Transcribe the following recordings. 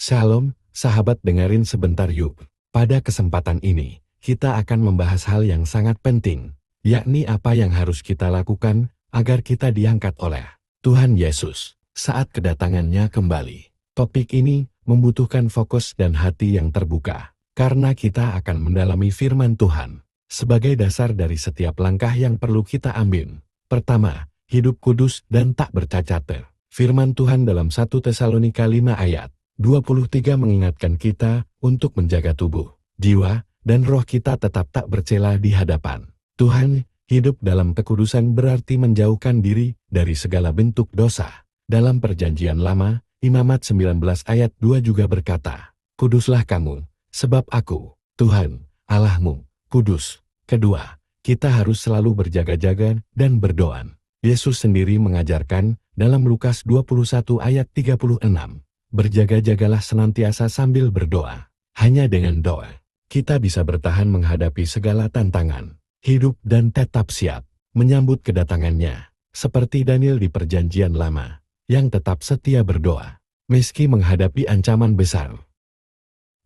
Shalom, sahabat dengerin sebentar yuk. Pada kesempatan ini, kita akan membahas hal yang sangat penting, yakni apa yang harus kita lakukan agar kita diangkat oleh Tuhan Yesus saat kedatangannya kembali. Topik ini membutuhkan fokus dan hati yang terbuka, karena kita akan mendalami firman Tuhan sebagai dasar dari setiap langkah yang perlu kita ambil. Pertama, hidup kudus dan tak bercacat. Firman Tuhan dalam 1 Tesalonika 5 ayat 23 mengingatkan kita untuk menjaga tubuh, jiwa, dan roh kita tetap tak bercela di hadapan Tuhan. Hidup dalam kekudusan berarti menjauhkan diri dari segala bentuk dosa. Dalam Perjanjian Lama, Imamat 19 ayat 2 juga berkata, "Kuduslah kamu, sebab aku, Tuhan, Allahmu, kudus." Kedua, kita harus selalu berjaga-jaga dan berdoa. Yesus sendiri mengajarkan dalam Lukas 21 ayat 36, "Berjaga-jagalah senantiasa sambil berdoa." Hanya dengan doa, kita bisa bertahan menghadapi segala tantangan hidup dan tetap siap menyambut kedatangannya. Seperti Daniel di Perjanjian Lama, yang tetap setia berdoa, meski menghadapi ancaman besar.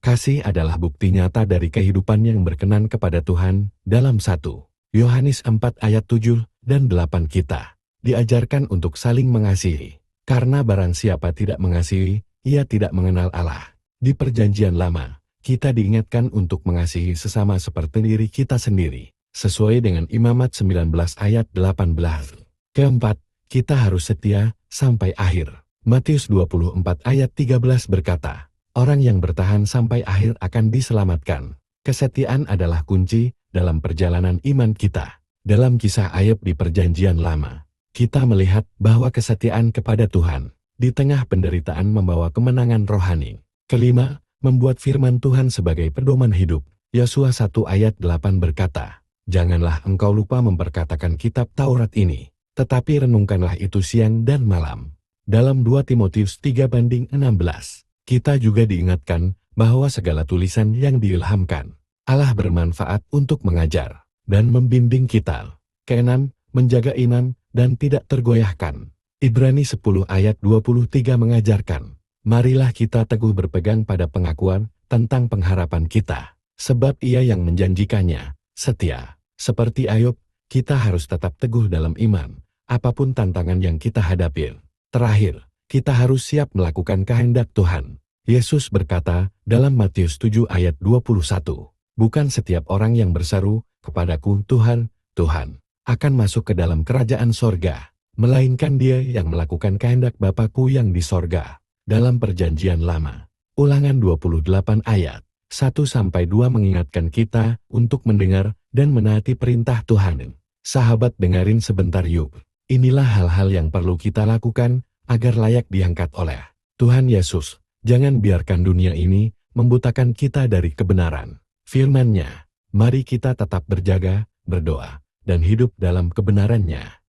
Kasih adalah bukti nyata dari kehidupan yang berkenan kepada Tuhan. Dalam 1 Yohanes 4 ayat 7 dan 8 kita diajarkan untuk saling mengasihi, karena barang siapa tidak mengasihi, ia tidak mengenal Allah. Di Perjanjian Lama, kita diingatkan untuk mengasihi sesama seperti diri kita sendiri, sesuai dengan Imamat 19 ayat 18. Keempat, kita harus setia sampai akhir. Matius 24 ayat 13 berkata, "Orang yang bertahan sampai akhir akan diselamatkan." Kesetiaan adalah kunci dalam perjalanan iman kita. Dalam kisah Ayub di Perjanjian Lama, kita melihat bahwa kesetiaan kepada Tuhan di tengah penderitaan membawa kemenangan rohani. Kelima, membuat firman Tuhan sebagai pedoman hidup. Yosua 1 ayat 8 berkata, "Janganlah engkau lupa memperkatakan kitab Taurat ini, tetapi renungkanlah itu siang dan malam." Dalam 2 Timotius 3:16, kita juga diingatkan bahwa segala tulisan yang diilhamkan Allah bermanfaat untuk mengajar dan membimbing kita. Keenam, menjaga iman dan tidak tergoyahkan. Ibrani 10 ayat 23 mengajarkan, "Marilah kita teguh berpegang pada pengakuan tentang pengharapan kita, sebab Ia yang menjanjikannya setia." Seperti Ayub, kita harus tetap teguh dalam iman, apapun tantangan yang kita hadapi. Terakhir, kita harus siap melakukan kehendak Tuhan. Yesus berkata dalam Matius 7 ayat 21, "Bukan setiap orang yang berseru kepadaku, 'Tuhan, Tuhan,' akan masuk ke dalam kerajaan sorga, melainkan dia yang melakukan kehendak Bapa-Ku yang di sorga." Dalam Perjanjian Lama, Ulangan 28 ayat 1-2 mengingatkan kita untuk mendengar dan menaati perintah Tuhan. Sahabat dengerin sebentar yuk. Inilah hal-hal yang perlu kita lakukan agar layak diangkat oleh Tuhan Yesus. Jangan biarkan dunia ini membutakan kita dari kebenaran firman-Nya. Mari kita tetap berjaga, berdoa, dan hidup dalam kebenaran-Nya.